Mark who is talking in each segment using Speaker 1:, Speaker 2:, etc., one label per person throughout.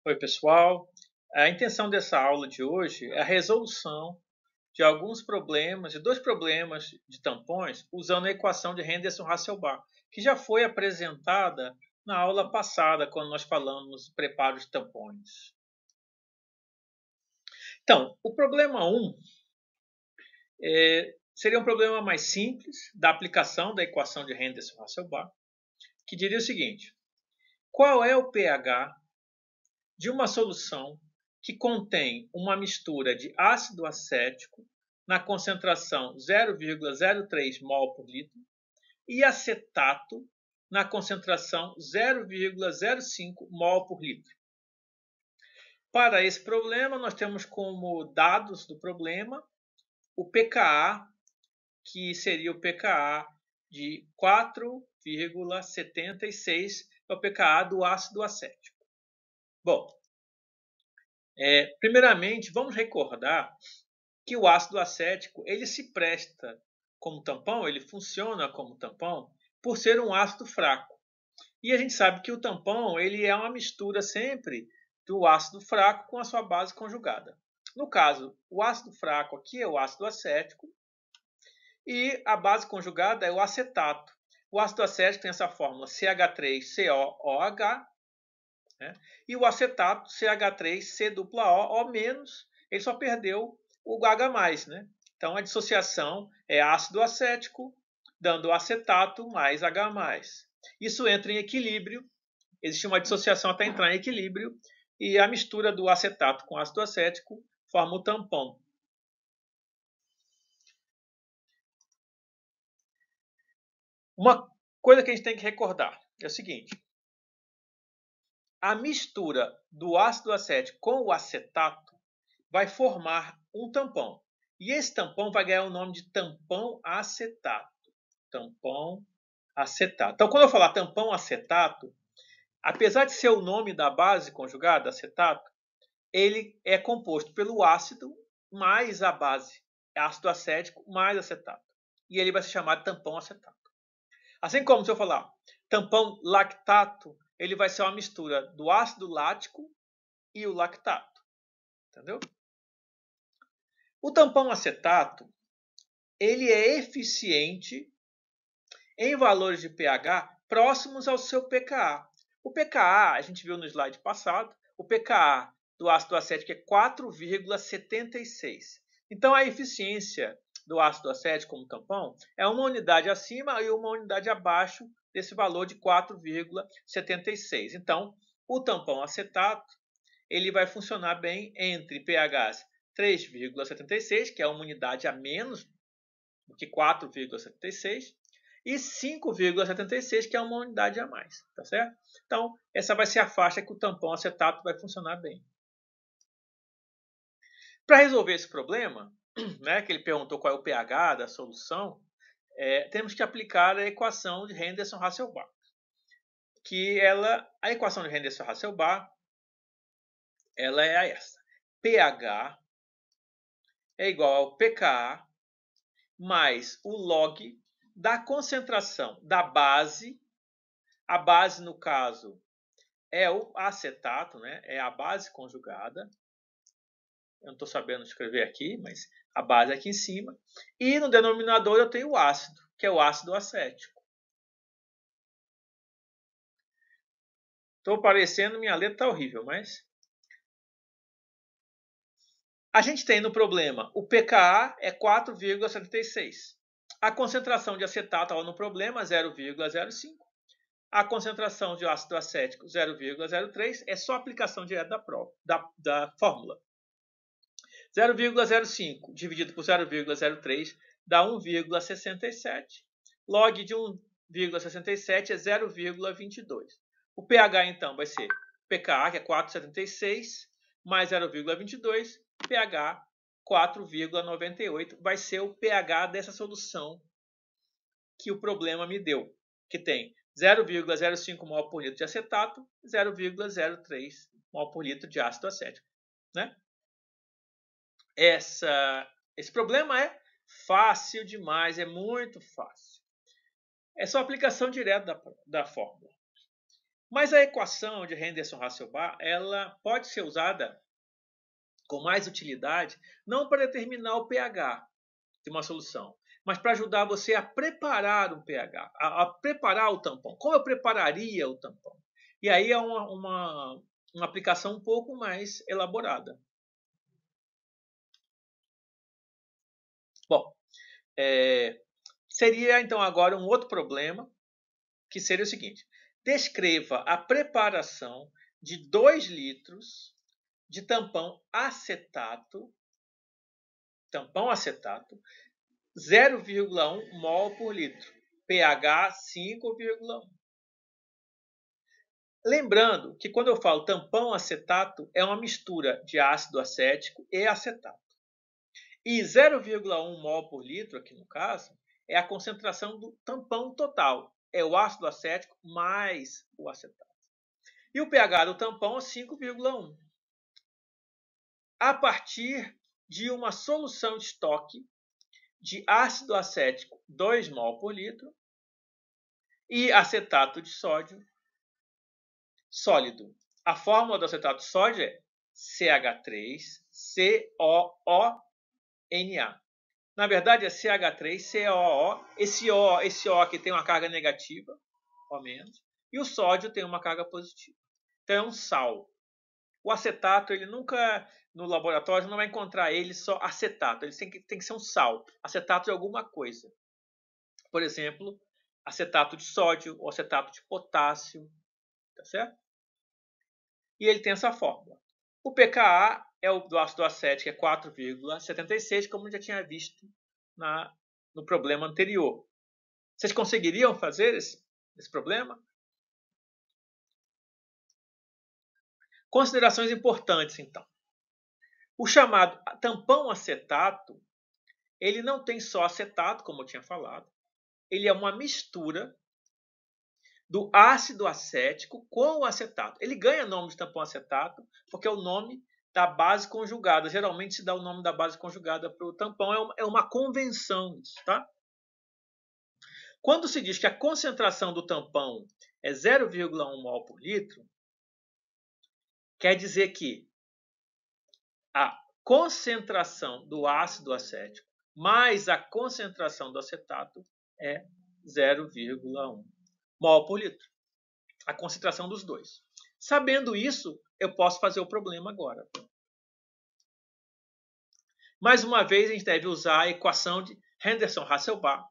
Speaker 1: Oi, pessoal. A intenção dessa aula de hoje é a resolução de alguns problemas, de dois problemas de tampões, usando a equação de Henderson-Hasselbalch, que já foi apresentada na aula passada, quando nós falamos de preparo de tampões. Então, o problema 1 seria um problema mais simples da aplicação da equação de Henderson-Hasselbalch, que diria o seguinte: qual é o pH de uma solução que contém uma mistura de ácido acético na concentração 0,03 mol por litro e acetato na concentração 0,05 mol por litro. Para esse problema, nós temos como dados do problema o pKa, que seria o pKa de 4,76, é o pKa do ácido acético. Bom, primeiramente, vamos recordar que o ácido acético ele se presta como tampão, ele funciona como tampão por ser um ácido fraco. E a gente sabe que o tampão ele é uma mistura sempre do ácido fraco com a sua base conjugada. No caso, o ácido fraco aqui é o ácido acético e a base conjugada é o acetato. O ácido acético tem essa fórmula CH3COOH, né? E o acetato CH3COO-, ele só perdeu o H+, né? Então a dissociação é ácido acético dando acetato mais H+. Isso entra em equilíbrio, existe uma dissociação até entrar em equilíbrio e a mistura do acetato com ácido acético forma o tampão. Uma coisa que a gente tem que recordar é o seguinte: a mistura do ácido acético com o acetato vai formar um tampão. E esse tampão vai ganhar o nome de tampão acetato. Tampão acetato. Então, quando eu falar tampão acetato, apesar de ser o nome da base conjugada, acetato, ele é composto pelo ácido mais a base, ácido acético mais acetato. E ele vai se chamar tampão acetato. Assim como se eu falar tampão lactato, ele vai ser uma mistura do ácido lático e o lactato. Entendeu? O tampão acetato ele é eficiente em valores de pH próximos ao seu pKa. O pKa, a gente viu no slide passado, o pKa do ácido acético é 4,76. Então, a eficiência do ácido acético como tampão é uma unidade acima e uma unidade abaixo desse valor de 4,76. Então, o tampão acetato ele vai funcionar bem entre pHs 3,76, que é uma unidade a menos do que 4,76, e 5,76, que é uma unidade a mais, tá certo? Então, essa vai ser a faixa que o tampão acetato vai funcionar bem. Para resolver esse problema, né, que ele perguntou qual é o pH da solução, temos que aplicar a equação de Henderson-Hasselbalch. A equação de Henderson-Hasselbalch, ela é essa. pH é igual ao pKa mais o log da concentração da base. A base, no caso, é o acetato, né? É a base conjugada. Eu não estou sabendo escrever aqui, mas a base é aqui em cima. E no denominador eu tenho o ácido, que é o ácido acético. Estou parecendo, minha letra está horrível, mas... A gente tem no problema o pKa é 4,76. A concentração de acetato no problema 0,05. A concentração de ácido acético 0,03 é só aplicação direta da fórmula. 0,05 dividido por 0,03 dá 1,67. Log de 1,67 é 0,22. O pH, então, vai ser pKa, que é 4,76, mais 0,22, pH 4,98. Vai ser o pH dessa solução que o problema me deu, que tem 0,05 mol por litro de acetato, 0,03 mol por litro de ácido acético, né? Esse problema é fácil demais, é muito fácil. É só aplicação direta da fórmula. Mas a equação de Henderson-Hasselbalch, ela pode ser usada com mais utilidade, não para determinar o pH de uma solução, mas para ajudar você a preparar o pH, a preparar o tampão. Como eu prepararia o tampão? E aí é uma aplicação um pouco mais elaborada. Bom, seria então agora um outro problema, que seria o seguinte: descreva a preparação de 2 litros de tampão acetato, 0,1 mol por litro, pH 5,1. Lembrando que quando eu falo tampão acetato, é uma mistura de ácido acético e acetato. E 0,1 mol por litro, aqui no caso, é a concentração do tampão total. É o ácido acético mais o acetato. E o pH do tampão é 5,1. A partir de uma solução de estoque de ácido acético 2 mol por litro e acetato de sódio sólido. A fórmula do acetato de sódio é CH3COONA. Na verdade é CH3COO. Esse O aqui tem uma carga negativa, ou menos, e o sódio tem uma carga positiva. Então é um sal. O acetato, ele nunca, no laboratório, não vai encontrar ele só acetato. Ele tem que ser um sal. Acetato de alguma coisa. Por exemplo, acetato de sódio ou acetato de potássio. Tá certo? E ele tem essa fórmula. O pKa é o do ácido acético, é 4,76, como já tinha visto no problema anterior. Vocês conseguiriam fazer esse problema? Considerações importantes, então. O chamado tampão acetato, ele não tem só acetato, como eu tinha falado. Ele é uma mistura do ácido acético com o acetato. Ele ganha nome de tampão acetato porque é o nome da base conjugada. Geralmente se dá o nome da base conjugada para o tampão. É uma convenção isso, tá? Quando se diz que a concentração do tampão é 0,1 mol por litro, quer dizer que a concentração do ácido acético mais a concentração do acetato é 0,1 mol por litro. A concentração dos dois. Sabendo isso, eu posso fazer o problema agora. Mais uma vez, a gente deve usar a equação de Henderson-Hasselbalch.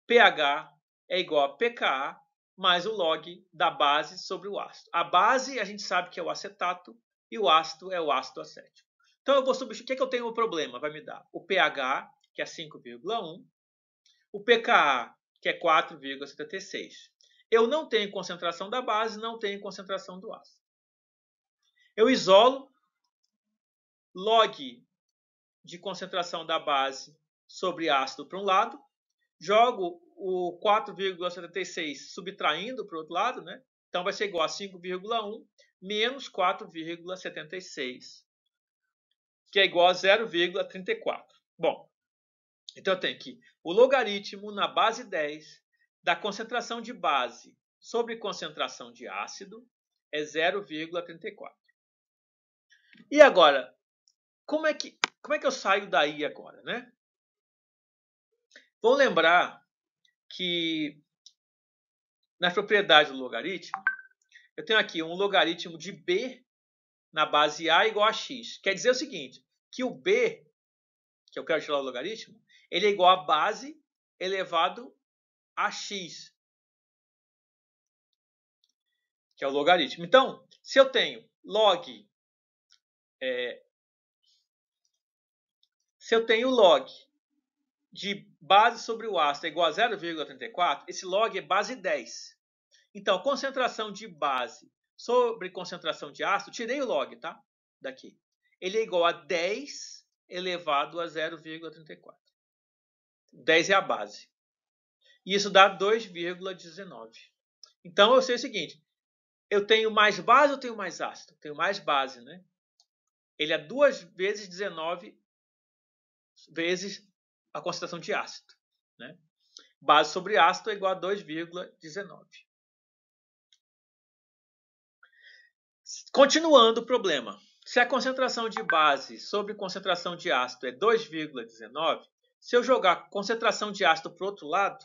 Speaker 1: pH é igual a pKa mais o log da base sobre o ácido. A base a gente sabe que é o acetato e o ácido é o ácido acético. Então eu vou substituir. O que é que eu tenho o problema? Vai me dar o pH, que é 5,1, o pKa, que é 4,76. Eu não tenho concentração da base, não tenho concentração do ácido. Eu isolo log de concentração da base sobre ácido para um lado, jogo o 4,76 subtraindo para o outro lado, né? Então vai ser igual a 5,1 menos 4,76, que é igual a 0,34. Bom, então eu tenho que o logaritmo na base 10 da concentração de base sobre concentração de ácido é 0,34. E agora, como é que eu saio daí agora, né? Vamos lembrar que nas propriedades do logaritmo, eu tenho aqui um logaritmo de b na base a igual a x. Quer dizer o seguinte, que o b, que eu quero tirar o logaritmo, ele é igual a base elevado a x, que é o logaritmo. Então, se eu tenho log, de base sobre o ácido é igual a 0,34, esse log é base 10. Então, concentração de base sobre concentração de ácido, tirei o log, tá? Daqui. Ele é igual a 10 elevado a 0,34. 10 é a base. E isso dá 2,19. Então, eu sei o seguinte, eu tenho mais base ou tenho mais ácido? Tenho mais base, né? Ele é 2 vezes 19 vezes a concentração de ácido, né? Base sobre ácido é igual a 2,19. Continuando o problema. Se a concentração de base sobre concentração de ácido é 2,19, se eu jogar concentração de ácido para o outro lado,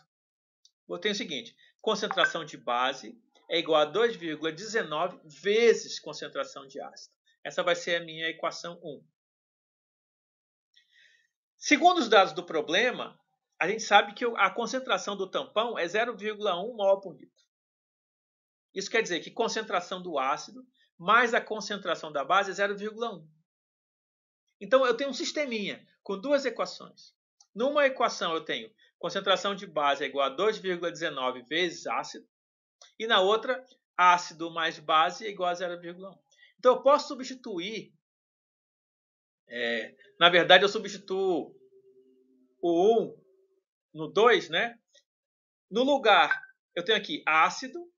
Speaker 1: eu tenho o seguinte: concentração de base é igual a 2,19 vezes concentração de ácido. Essa vai ser a minha equação 1. Segundo os dados do problema, a gente sabe que a concentração do tampão é 0,1 mol por litro. Isso quer dizer que concentração do ácido mais a concentração da base é 0,1. Então, eu tenho um sisteminha com duas equações. Numa equação, eu tenho concentração de base é igual a 2,19 vezes ácido. E na outra, ácido mais base é igual a 0,1. Então, eu posso substituir. Na verdade, eu substituo o 1 no 2, né? No lugar, eu tenho aqui ácido,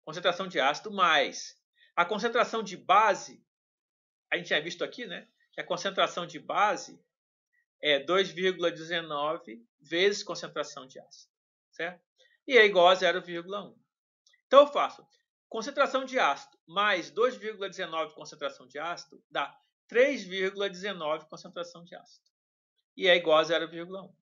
Speaker 1: concentração de ácido, mais a concentração de base. A gente tinha visto aqui, né? Que a concentração de base é 2,19 vezes concentração de ácido, certo? E é igual a 0,1. Então eu faço concentração de ácido mais 2,19 concentração de ácido dá 3,19 concentração de ácido. E é igual a 0,1.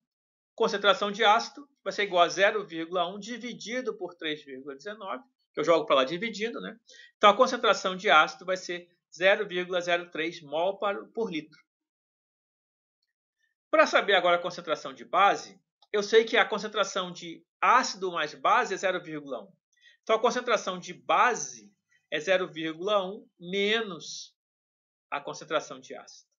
Speaker 1: Concentração de ácido vai ser igual a 0,1 dividido por 3,19, que eu jogo para lá dividindo, né? Então a concentração de ácido vai ser 0,03 mol por litro. Para saber agora a concentração de base, eu sei que a concentração de ácido mais base é 0,1. Então a concentração de base é 0,1 menos a concentração de ácido.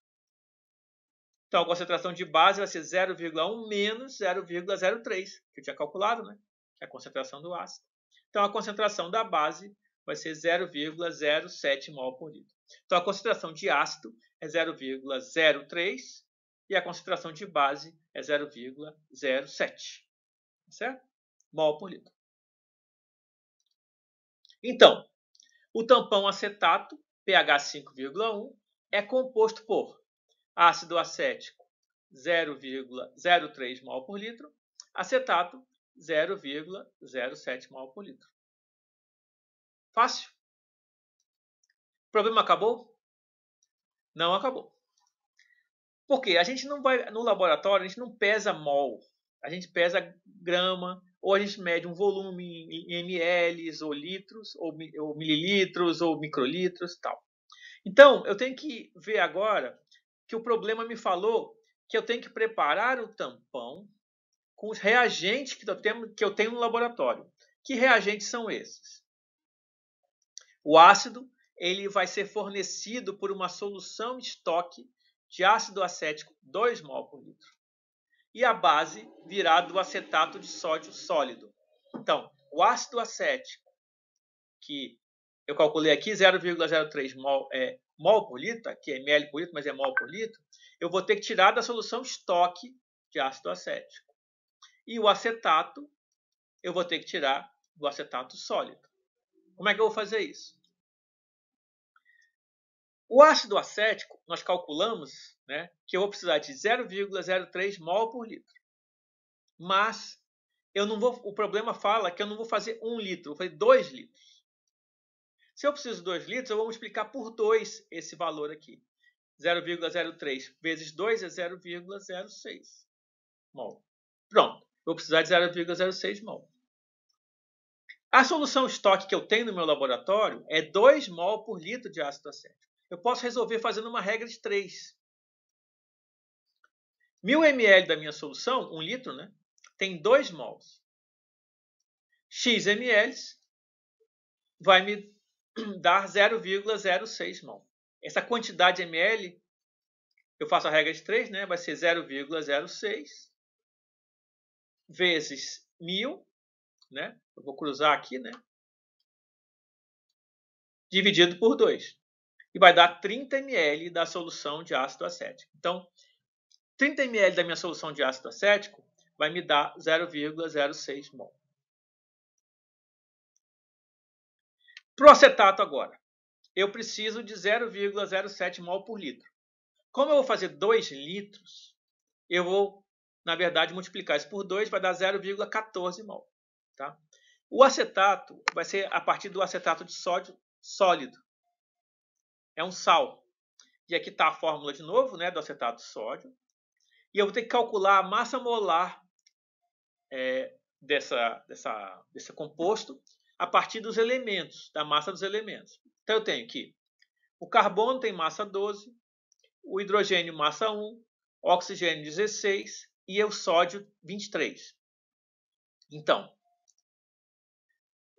Speaker 1: Então a concentração de base vai ser 0,1 menos 0,03, que eu tinha calculado, né? Que é a concentração do ácido. Então a concentração da base vai ser 0,07 mol por litro. Então a concentração de ácido é 0,03 e a concentração de base é 0,07, certo? Mol por litro. Então, o tampão acetato, pH 5,1, é composto por ácido acético 0,03 mol por litro, acetato 0,07 mol por litro. Fácil? O problema acabou? Não acabou. Porque a gente não vai no laboratório, a gente não pesa mol, a gente pesa grama, ou a gente mede um volume em ml, ou litros, ou mililitros, ou microlitros, tal. Então, eu tenho que ver agora que o problema me falou que eu tenho que preparar o tampão com os reagentes que eu tenho no laboratório. Que reagentes são esses? O ácido ele vai ser fornecido por uma solução estoque de ácido acético 2 mol por litro. E a base virá do acetato de sódio sólido. Então, o ácido acético, que eu calculei aqui 0,03 mol por litro, aqui é ml por litro, mas é mol por litro, eu vou ter que tirar da solução estoque de ácido acético. E o acetato, eu vou ter que tirar do acetato sólido. Como é que eu vou fazer isso? O ácido acético, nós calculamos, né, que eu vou precisar de 0,03 mol por litro. Mas eu não vou, o problema fala que eu não vou fazer 1 litro, eu vou fazer 2 litros. Se eu preciso de 2 litros, eu vou multiplicar por 2 esse valor aqui. 0,03 vezes 2 é 0,06 mol. Pronto, vou precisar de 0,06 mol. A solução estoque que eu tenho no meu laboratório é 2 mol por litro de ácido acético. Eu posso resolver fazendo uma regra de 3. 1000 ml da minha solução, 1 litro, né, tem 2 mols. X ml vai me dar 0,06 mol. Essa quantidade ml, eu faço a regra de 3, né, vai ser 0,06 vezes 1000, né, eu vou cruzar aqui, né, dividido por 2. E vai dar 30 ml da solução de ácido acético. Então, 30 ml da minha solução de ácido acético vai me dar 0,06 mol. Para o acetato agora, eu preciso de 0,07 mol por litro. Como eu vou fazer 2 litros, eu vou, na verdade, multiplicar isso por 2, vai dar 0,14 mol. Tá? O acetato vai ser a partir do acetato de sódio sólido. É um sal. E aqui está a fórmula de novo, né, do acetato de sódio. E eu vou ter que calcular a massa molar desse composto a partir dos elementos, da massa dos elementos. Então eu tenho que o carbono tem massa 12, o hidrogênio massa 1, o oxigênio 16 e o sódio 23. Então,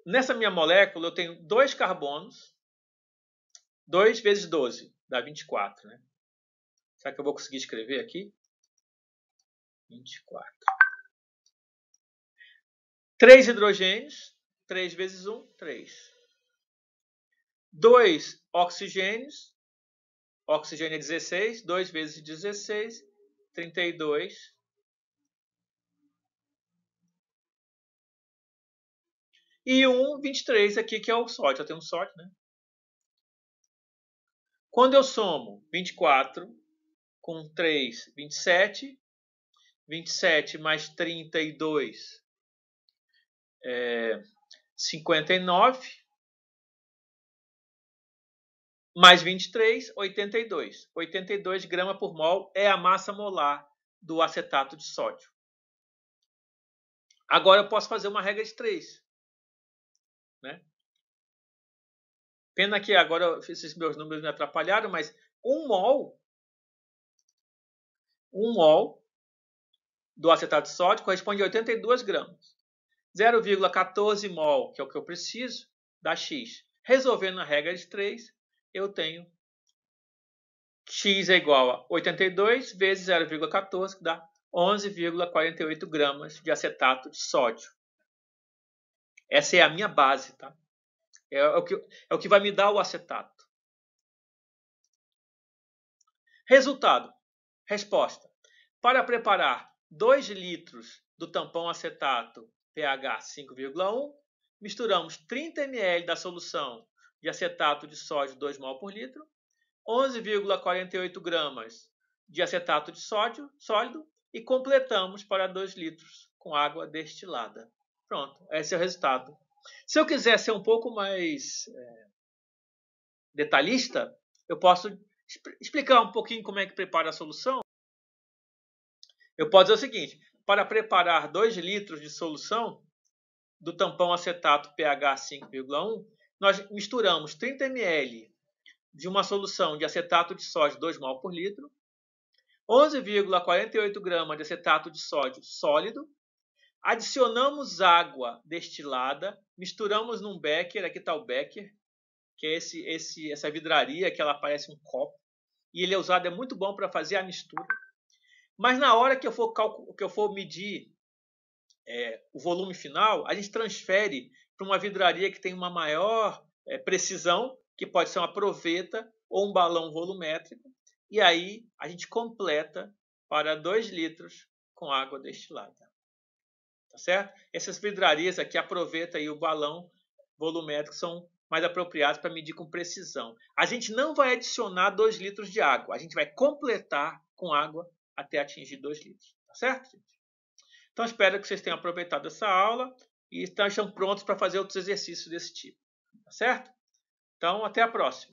Speaker 1: nessa minha molécula eu tenho 2 carbonos, 2 vezes 12, dá 24, né? Será que eu vou conseguir escrever aqui? 24. 3 hidrogênios, 3 vezes 1, 3. 2 oxigênios, oxigênio é 16, 2 vezes 16, 32. E 23 aqui, que é o sódio. Eu tenho um sódio, né? Quando eu somo 24 com 3, 27. 27 mais 32 é 59. Mais 23, 82. 82 gramas por mol é a massa molar do acetato de sódio. Agora eu posso fazer uma regra de 3. Né? Pena que agora esses meus números me atrapalharam, mas 1 mol do acetato de sódio corresponde a 82 gramas. 0,14 mol, que é o que eu preciso, dá X. Resolvendo a regra de 3, eu tenho X é igual a 82 vezes 0,14, que dá 11,48 gramas de acetato de sódio. Essa é a minha base, tá? É o que vai me dar o acetato. Resultado. Resposta. Para preparar 2 litros do tampão acetato pH 5,1, misturamos 30 ml da solução de acetato de sódio 2 mol por litro, 11,48 gramas de acetato de sódio sólido e completamos para 2 litros com água destilada. Pronto, esse é o resultado. Se eu quiser ser um pouco mais detalhista, eu posso explicar um pouquinho como é que prepara a solução. Eu posso dizer o seguinte: para preparar 2 litros de solução do tampão acetato pH 5,1, nós misturamos 30 ml de uma solução de acetato de sódio 2 mol por litro, 11,48 gramas de acetato de sódio sólido, adicionamos água destilada, misturamos num becker, aqui está o becker, que é essa vidraria que ela parece um copo, e ele é usado, é muito bom para fazer a mistura. Mas na hora que eu for medir o volume final, a gente transfere para uma vidraria que tem uma maior precisão, que pode ser uma proveta ou um balão volumétrico, e aí a gente completa para 2 litros com água destilada. Tá certo? Essas vidrarias aqui, a proveta e o balão volumétrico, são mais apropriados para medir com precisão. A gente não vai adicionar 2 litros de água, a gente vai completar com água até atingir 2 litros. Tá certo, gente? Então, espero que vocês tenham aproveitado essa aula e estejam prontos para fazer outros exercícios desse tipo. Tá certo? Então, até a próxima.